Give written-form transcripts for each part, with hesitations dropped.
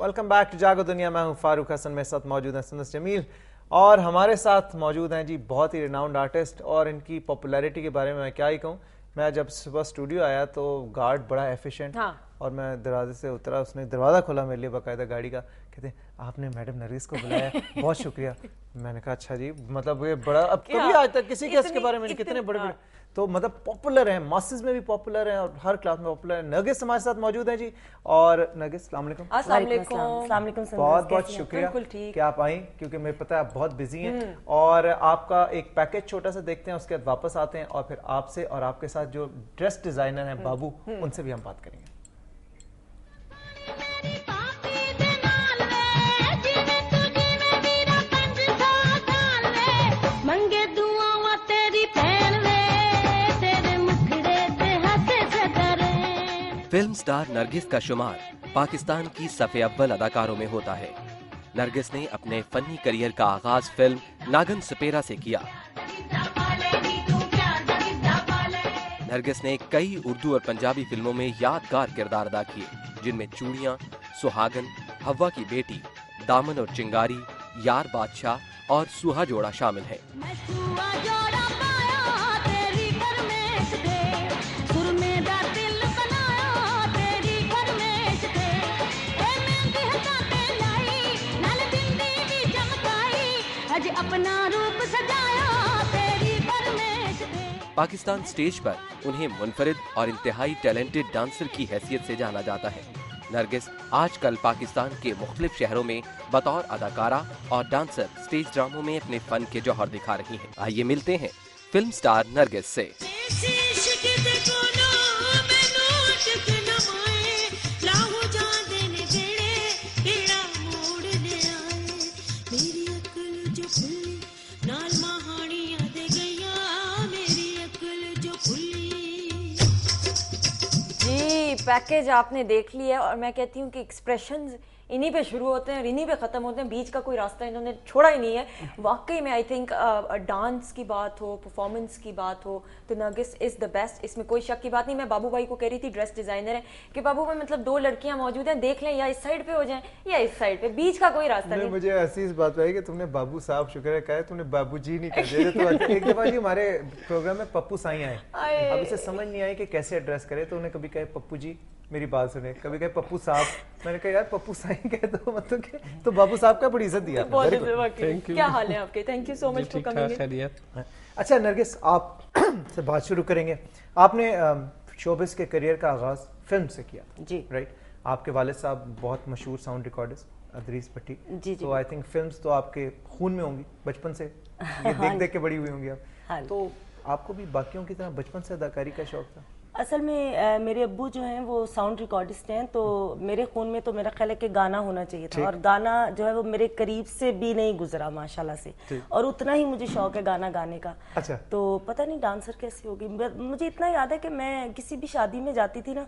Welcome back to जागो दुनिया। मैं हूं फारूक हसन, मेरे साथ मौजूद हैं सुनस जमील और हमारे साथ मौजूद हैं जी बहुत ही रिनाउंड आर्टिस्ट। और इनकी पॉपुलैरिटी के बारे में मैं क्या ही कहूँ। मैं जब सुबह स्टूडियो आया तो गार्ड बड़ा एफिशिएंट, हाँ। और मैं दरवाजे से उतरा, उसने दरवाज़ा खोला मेरे लिए बाकायदा गाड़ी का। कहते आपने मैडम नरगिस को बुलाया, बहुत शुक्रिया। मैंने कहा अच्छा जी, मतलब ये बड़ा, अब कभी आज तक किसी के इसके बारे में कितने बड़े बड़े, तो मतलब पॉपुलर है, मासेस में भी पॉपुलर है और हर क्लास में पॉपुलर है। नरगिस हमारे साथ मौजूद है जी। और नरगिस अस्सलाम वालेकुम। बहुत बहुत शुक्रिया कि आप आई, क्योंकि मुझे पता है आप बहुत बिजी हैं। और आपका एक पैकेज छोटा सा देखते हैं, उसके बाद वापस आते हैं और फिर आपसे और आपके साथ जो ड्रेस डिजाइनर हैं बाबू, उनसे भी हम बात करेंगे। फिल्म स्टार नरगिस का शुमार पाकिस्तान की सफ़े अव्वल अदाकारों में होता है। नरगिस ने अपने फनी करियर का आगाज फिल्म नागन सपेरा से किया। नरगिस ने कई उर्दू और पंजाबी फिल्मों में यादगार किरदार अदा किए, जिनमें चूड़ियां, सुहागन, हवा की बेटी, दामन और चिंगारी, यार बादशाह और सुहा जोड़ा शामिल है। पाकिस्तान स्टेज पर उन्हें मुनफरिद और इंतहाई टैलेंटेड डांसर की हैसियत से जाना जाता है। नरगिस आजकल पाकिस्तान के मुख्तलिफ शहरों में बतौर अदाकारा और डांसर स्टेज ड्रामों में अपने फन के जौहर दिखा रही हैं। आइए मिलते हैं फिल्म स्टार नरगिस से। पैकेज आपने देख लिया और मैं कहती हूँ कि एक्सप्रेशंस इन्हीं पे शुरू होते हैं और इन्हीं पे ख़त्म होते हैं, बीच का कोई रास्ता इन्होंने छोड़ा ही नहीं है। वाकई में आई थिंक डांस की बात हो, परफॉर्मेंस की बात हो, तो नरगिस इज़ द बेस्ट, इसमें कोई शक की बात नहीं। मैं बाबू भाई को कह रही थी, ड्रेस डिज़ाइनर है, कि बाबू भाई मतलब दो लड़कियां मौजूद हैं, देख लें या इस साइड पे हो जाएं या इस साइड पे, बीच का कोई रास्ता नहीं। मुझे ऐसी इस बात आई कि तुमने बाबू साहब शुक्र है कहा, तुमने बाबू जी नहीं कर दिया। तो एक दफा जी हमारे प्रोग्राम में पप्पू साई आए, अब इसे समझ नहीं आई कि कैसे एड्रेस करे, तो उन्हें कभी कहे पप्पू जी, मेरी बात सुने, कभी कहे पप्पू साहब। मैंने कहा यार पप्पू साई कह दो, मतलब कि तो बाबू साहब का बड़ी इज्जत दिया। क्या हाल है आपके? Thank you so much for coming. अच्छा नरगिस, आप से बात शुरू करेंगे। आपने शोबिस के करियर का आगाज फिल्म से किया जी, राइट? आपके वालिद साहब बहुत मशहूर साउंड रिकॉर्डिस्ट अदरीस भट्टी जी, तो आई थिंक फिल्म्स तो आपके खून में होंगी बचपन से, ये देख देख के बड़ी हुई होंगी आप। तो आपको भी बाकियों की तरह बचपन से अदाकारी का शौक था? असल में मेरे अब्बू जो हैं वो साउंड रिकॉर्डिस्ट हैं, तो मेरे खून में तो मेरा ख्याल है कि गाना होना चाहिए था, और गाना जो है वो मेरे करीब से भी नहीं गुजरा माशाल्लाह से, और उतना ही मुझे शौक है गाना गाने का। अच्छा। तो पता नहीं डांसर कैसे होगी। मुझे इतना याद है कि मैं किसी भी शादी में जाती थी ना,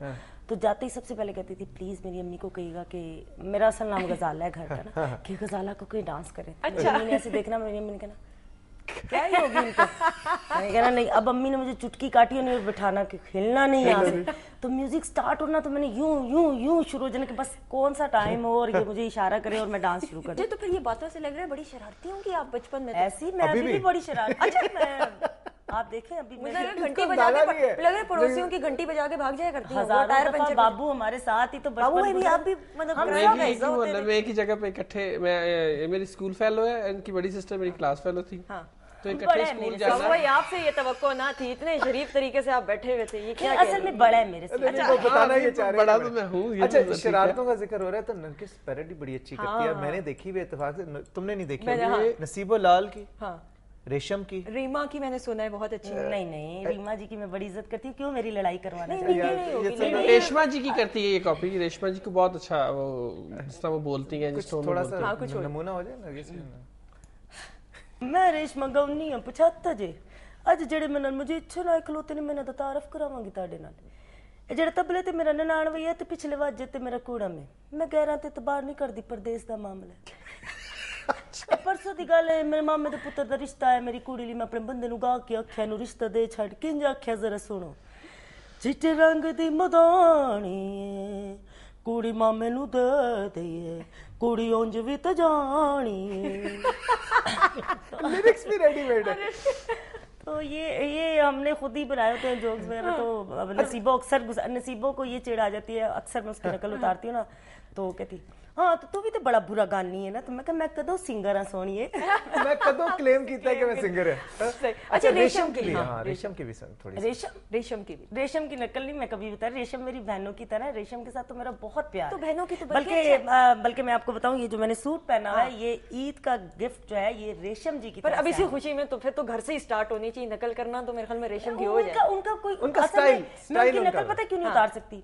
तो जाते ही सबसे पहले कहती थी प्लीज मेरी अम्मी को कहिएगा कि मेरा असल नाम गजाला है घर का ना, कि गजाला को कोई डांस करे। अच्छा। अम्मी ने ऐसे देखना, मेरी अम्मी ने कहना क्या ही होगी इनको, मैंने कहना नहीं। अब अम्मी ने मुझे चुटकी काटी और बिठाना कि हिलना नहीं यहाँ से, तो म्यूजिक स्टार्ट होना, तो मैंने यूं यूं यूं शुरू हो जाने के बस कौन सा टाइम हो और ये मुझे इशारा करे और मैं डांस शुरू कर। तो फिर ये बातों से लग रहा है बड़ी शरारती होंगी आप बचपन में। ऐसी मैं अभी भी बड़ी शरारती। अच्छा मैं आप देखें अभी घंटी बजा के लग रहा है पड़ोसियों की घंटी बजा के भाग जाया करती है। टायर पंचर बाबू हमारे साथ ही, तो बाबू भी आप भी मतलब एक ही जगह पे इकट्ठे, मैं मेरी स्कूल फेलो है, इनकी बड़ी सिस्टर मेरी क्लास फेलो थी, तो इकट्ठे स्कूल जाना। भाई आपसे ये तवक्को ना थी, इतने शरीफ तरीके से आप बैठे हुए थे, ये क्या असल में बड़ा है मेरे से। अच्छा, बताना ये चाह रहे हैं, बड़ा तो मैं हूं। अच्छा, शरारतों का जिक्र हो रहा है तो नरगिस पैरोडी बड़ी अच्छी करती है, मैंने देखी हुई इत्तेफाक से, तुमने नहीं देखी? नसीबो लाल की, रेशम की, रीमा की मैंने सुना है बहुत अच्छी। नहीं नहीं, रीमा जी की मैं बड़ी इज्जत करती हूँ, क्यों मेरी लड़ाई करवाना? रेशमा जी की करती है ये कॉपी, रेशमा जी को बहुत अच्छा वो जिस तरह वो बोलती है, जिस थोड़ा सा नमूना हो जाए नरगिस। मैं रेशमा गौनी हां 75 जे, अज जेड़े मेरे मुझे इच्छा ना खलोते ने, मैंने तो तारफ करावांगी ताड़े नाल। ए जेड़े तबले ते मेरा 99 है ते पिछले वाजे ते मेरा कूड़ा में, मैं 11 ते इतबार नहीं करदी, परदेस दा मामला है। परसों दी गल है, मेरे मामे दे पुत्तर दा रिश्ता है, मेरी कुड़ी ली मैं अपने बंदे नु गा के आख्या नु रिश्ता दे छड़, किंज आख्या जरा सुनो। चिट्टे रंग दी मदानी कुड़ी मामे नू दे दईए कुड़ी उंज भी तो जानी लिरिक्स भी रेडीमेड है। तो ये हमने खुद ही बनाए होते हैं जोक्स वगैरह। तो नसीबों को ये चिढ़ आ जाती है, अक्सर मैं उसकी नकल उतारती हूँ ना, तो कहती हाँ तो तू भी तो बड़ा बुरा गानी है ना। तो मैं कदों सिंगर हाँ सोनिए मैं कदों क्लेम कीता है कि मैं सिंगर है। अच्छा रेशम की भी, हाँ रेशम की भी थोड़ी रेशम की नकल नहीं मैं कभी बता। रेशम मेरी बहनों की तरह, रेशम के साथ तो मेरा बहुत प्यार। तो बहनों की तो बल्कि मैं आपको बताऊं, ये जो मैंने सूट पहना हुआ है, ये ईद का गिफ्ट जो है ये रेशम जी की। पर अब इसी खुशी में तो फिर तो घर से ही स्टार्ट होनी चाहिए नकल करना, तो मेरे ख्याल में रेशम की हो जाए। उनका स्टाइल नकल पता क्यों नहीं उतार सकती।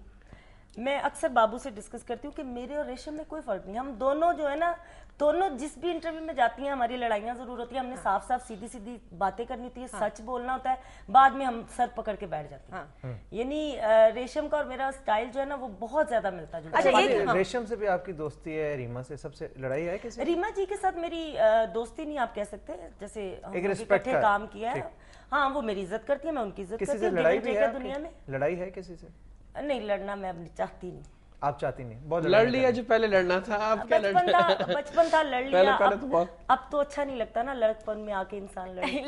मैं अक्सर बाबू से डिस्कस करती हूँ कि मेरे और रेशम में कोई फर्क नहीं। हम दोनों जो है ना, दोनों जिस भी इंटरव्यू में जाती हैं हमारी लड़ाइयाँ जरूर होती है। हमने साफ साफ सीधी सीधी बातें करनी होती है, सच बोलना होता है, बाद में हम सर पकड़ के बैठ जाते हैं। यानी रेशम का और मेरा स्टाइल जो है ना वो बहुत ज्यादा मिलता जुलता है। अच्छा रेशम से भी आपकी दोस्ती है, रीमा से सबसे लड़ाई है किसी? रीमा जी के साथ मेरी दोस्ती नहीं आप कह सकते, जैसे एक रिस्पेक्ट का काम किया है। हाँ वो मेरी इज्जत करती है, मैं उनकी इज्जत करती हूँ। लड़ाई भी है दुनिया में? लड़ाई है किसी से? नहीं लड़ना मैं अब चाहती नहीं। आप चाहती नहीं? बहुत लड़ लिया जो पहले लड़ना था, आप क्या लड़ना? बचपन था लड़ लिया, पहले अब तो अच्छा नहीं लगता ना लड़कपन में आके इंसान लड़े।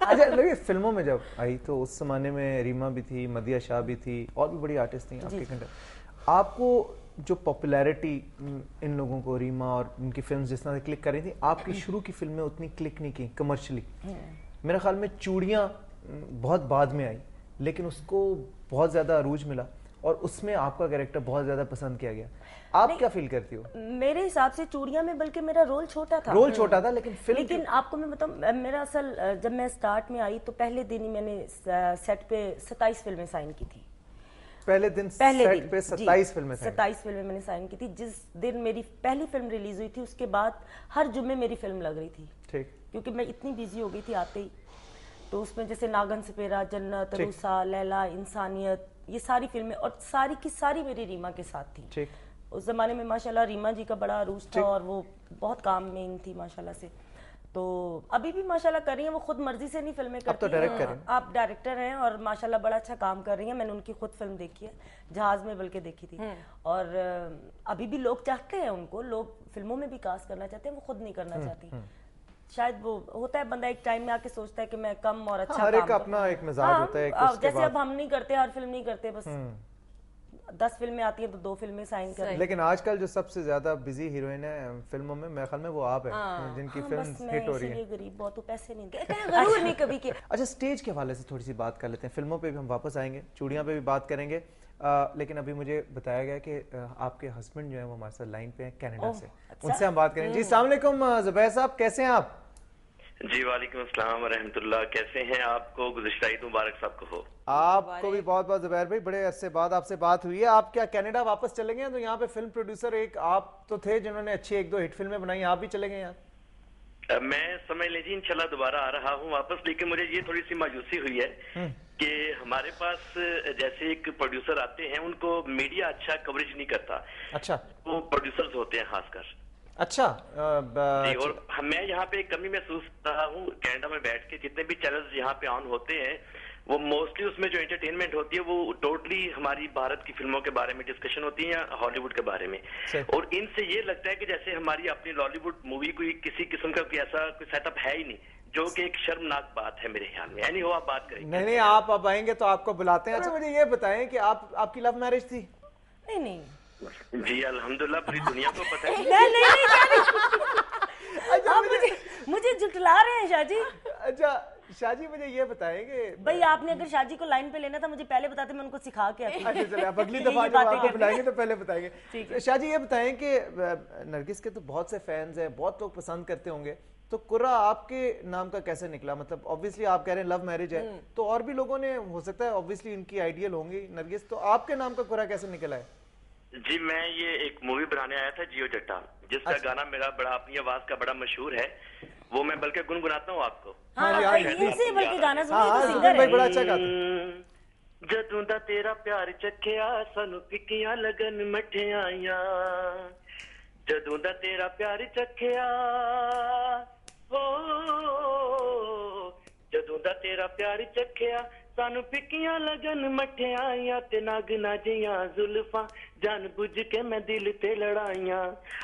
अच्छा लगे फिल्मों में जब आई तो उस जमाने में रीमा भी थी, मदिया शाह भी थी, और भी बड़ी आर्टिस्ट थी आपके कंटेंट। आपको जो पॉपुलैरिटी इन लोगों को, रीमा और उनकी फिल्म्स जिस तरह से क्लिक कर रही थी, आपकी शुरू की फिल्में उतनी क्लिक नहीं की कमर्शियली। मेरे ख्याल में चूड़ियाँ बहुत बाद में आई, लेकिन उसको बहुत ज़्यादा अरूज मिला और उसमें आपका कैरेक्टर बहुत ज़्यादा पसंद किया गया। आप क्या फील करती हो? मेरे हिसाब से चूड़ियाँ में बल्कि मेरा रोल छोटा था, लेकिन आपको मैं बताऊं, मेरा असल जब मैं स्टार्ट में आई तो पहले दिन ही मैंने सेट पे 27 फिल्में साइन की थी। पहले दिन सेट पे 27 फिल्में मैंने साइन की थी। जिस दिन मेरी पहली फिल्म रिलीज हुई थी उसके बाद हर जुम्मे मेरी फिल्म लग रही थी। ठीक, क्योंकि मैं इतनी बिजी हो गई थी आते ही। तो उसमें जैसे नागन सपेरा, जन्नत, रूसा, लैला, इंसानियत, ये सारी फिल्में, और सारी की सारी मेरी रीमा के साथ थी। उस जमाने में माशाल्लाह रीमा जी का बड़ा अरूज था और वो बहुत काम में इन थी माशाल्लाह से। तो अभी भी माशाल्लाह कर रही हैं, वो खुद मर्जी से नहीं फिल्में करती। तो डायरेक्ट कर रही हैं। आप डायरेक्टर हैं और माशाल्लाह बड़ा अच्छा काम कर रही हैं। मैंने उनकी खुद फिल्म देखी है, जहाज में बल्कि देखी थी। और अभी भी लोग चाहते हैं उनको, लोग फिल्मों में भी कास्ट करना चाहते हैं, वो खुद नहीं करना चाहती। शायद वो होता है बंदा एक टाइम में आके सोचता है कि मैं कम और अच्छा हर एक अपना एक मिजाज होता है। जैसे अब हम नहीं करते, हर फिल्म नहीं करते, बस 10 फिल्में आती हैं तो 2 फिल्में साइन कर। लेकिन आजकल जो सबसे ज्यादा बिजी हीरोइन है फिल्मों में, मेरे ख्याल में वो आप हैं, जिनकी फिल्म हिट हो रही है। गरीब बहुत पैसे नहीं देते जरूर नहीं कभी के। अच्छा स्टेज के हवाले से थोड़ी सी बात कर लेते हैं, फिल्मों पे भी हम वापस आएंगे, चूड़ियां पे भी बात करेंगे। लेकिन अभी मुझे बताया गया कि आपके हस्बैंड जो है वो हमारे साथ लाइन पे हैं कनाडा से, उनसे हम बात करेंगे। जी अस्सलाम वालेकुम जुबैर साहब, कैसे हैं आप? जी वालेकुम अस्सलाम व रहमतुल्लाह, कैसे हैं? आपको गुज़िश्ता ईद मुबारक साहब को हो। आपको भी बहुत बहुत जुबैर भाई, बड़े अरसे बाद आपसे बात हुई है। आप क्या कनाडा वापस चले गए? तो यहाँ पे फिल्म प्रोड्यूसर एक आप तो थे जिन्होंने अच्छी 1-2 हिट फिल्में बनाई, आप भी चले गए यहाँ? मैं समझ लीजिए इंशाल्लाह दोबारा आ रहा हूँ वापस, लेकिन मुझे ये थोड़ी सी मायूसी हुई है कि हमारे पास जैसे एक प्रोड्यूसर आते हैं उनको मीडिया अच्छा कवरेज नहीं करता। अच्छा, वो प्रोड्यूसर्स होते हैं खासकर। अच्छा जी, और मैं यहाँ पे एक कमी महसूस कर रहा हूँ कनाडा में बैठ के। जितने भी चैनल्स यहाँ पे ऑन होते हैं वो मोस्टली उसमें जो एंटरटेनमेंट होती है वो टोटली हमारी भारत की फिल्मों के बारे में डिस्कशन होती है या हॉलीवुड के बारे में। और इनसे ये लगता है कि जैसे हमारी अपनी लॉलीवुड मूवी कोई किसी किस्म का कोई ऐसा कोई सेटअप है ही नहीं, जो कि एक शर्मनाक बात है मेरे ख्याल में। यानी हो आप बात करेंगे? नहीं, आप अब आएंगे तो आपको बुलाते हैं। अच्छा मुझे ये बताएं कि आपकी लव मैरिज थी? नहीं जी अल्हम्दुलिल्लाह, पूरी दुनिया को पता है। नहीं, मुझे जुटला रहे हैं शाहजी। अच्छा शाहजी मुझे ये बताएंगे भाई, आपने अगर शाहजी को लाइन पे लेना था मुझे पहले बताते, मैं उनको सिखा के आती। अच्छा चले, आप अगली दफा जब आपको बुलाएंगे तो पहले बताएंगे। शाहजी ये बताएं कि नरगिस के तो बहुत से फैंस हैं, बहुत लोग पसंद करते होंगे, तो कुर्रा आपके नाम का कैसे निकला? मतलब ऑब्वियसली आप कह रहे हैं लव मैरिज है, तो और भी लोगों ने हो सकता है ऑब्वियसली इनकी आइडियल होंगी नरगिस, तो आपके नाम का कुर्रा कैसे निकला है? जी मैं ये एक मूवी बनाने आया था जियो जट्टा, जिसका गाना मेरा बड़ा अपनी आवाज का बड़ा मशहूर है, वो मैं बल्कि गुनगुनाता हूँ आपको। बल्कि गाना सुनिए, बड़ा अच्छा गाता। जदों दा तेरा प्यार चखिया सानू फिक्कियां लगन मठियाइयां, जदों दा तेरा प्यार चखिया हो, जदों दा तेरा प्यार चखिया सानू फिक्कियां लगन मठियाइयां, ते नागना जियां जुल्फां जानबूझ के मैं दिल ते लड़ाइयां।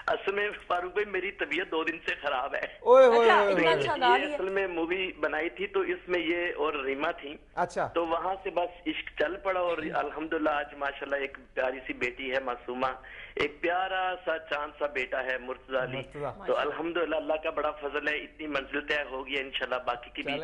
असल में फारूक भाई मेरी तबीयत 2 दिन से खराब है। ये असल में मूवी बनाई थी तो इसमें ये और रीमा थी। अच्छा। तो वहां से बस इश्क चल पड़ा और अल्हम्दुलिल्लाह आज माशाल्लाह एक प्यारी सी बेटी है मासूमा, एक प्यारा सा चांद सा बेटा है मुर्तजा अली। तो अल्हम्दुलिल्लाह अल्लाह का बड़ा फजल है, इतनी मंजिल तय होगी इंशाल्लाह, बाकी की भी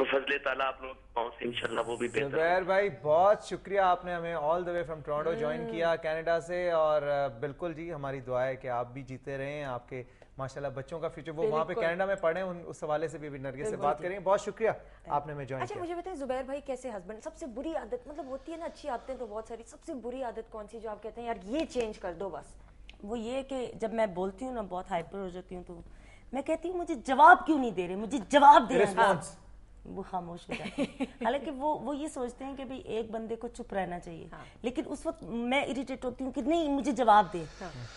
फजले ताला आप लोग पहुंच इंशाल्लाह वो भी बेहतर। जुबैर भाई बहुत शुक्रिया, आपने हमें all the way from Toronto join किया कनाडा से, और बिल्कुल जी हमारी दुआ है कि आप भी जीते रहें, आपके माशाल्लाह बच्चों का फ्यूचर वो वहाँ पे कनाडा में पढ़े, उस हवाले से भी नरगिस से बात करेंगे। बहुत शुक्रिया आपने हमें ज्वाइन किया। अच्छा मुझे बताएं जुबैर भाई, कैसे हस्बैंड, सबसे बुरी आदत, मतलब होती है ना अच्छी आदतें तो बहुत सारी, सबसे बुरी आदत कौन सी जो आप कहते हैं यार ये चेंज कर दो बस? वो ये कि जब मैं बोलती हूँ ना बहुत हाइपर हो जाती हूँ, तो मैं कहती हूँ मुझे जवाब क्यों नहीं दे रहे, मुझे जवाब दे रहे, वो खामोश हो जाते हैं। हालांकि वो ये सोचते हैं कि भाई एक बंदे को चुप रहना चाहिए, लेकिन उस वक्त मैं इरिटेट होती हूँ कि नहीं मुझे जवाब दे।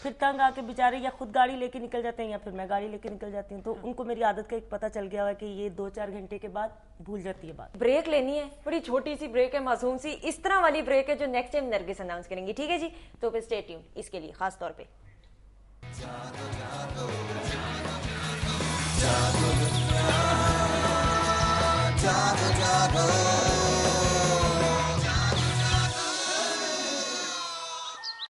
फिर तंग आके बेचारे या खुद गाड़ी लेके निकल जाते हैं या फिर मैं गाड़ी लेके निकल जाती हूँ। तो उनको मेरी आदत का एक पता चल गया है कि ये 2-4 घंटे के बाद भूल जाती है बात। ब्रेक लेनी है, बड़ी छोटी सी ब्रेक है, मासूम सी, इस तरह वाली ब्रेक है जो नेक्स्ट टाइम नरगिस अनाउंस करेंगी, ठीक है जी? तो फिर स्टे ट्यून्ड इसके लिए खास तौर पे।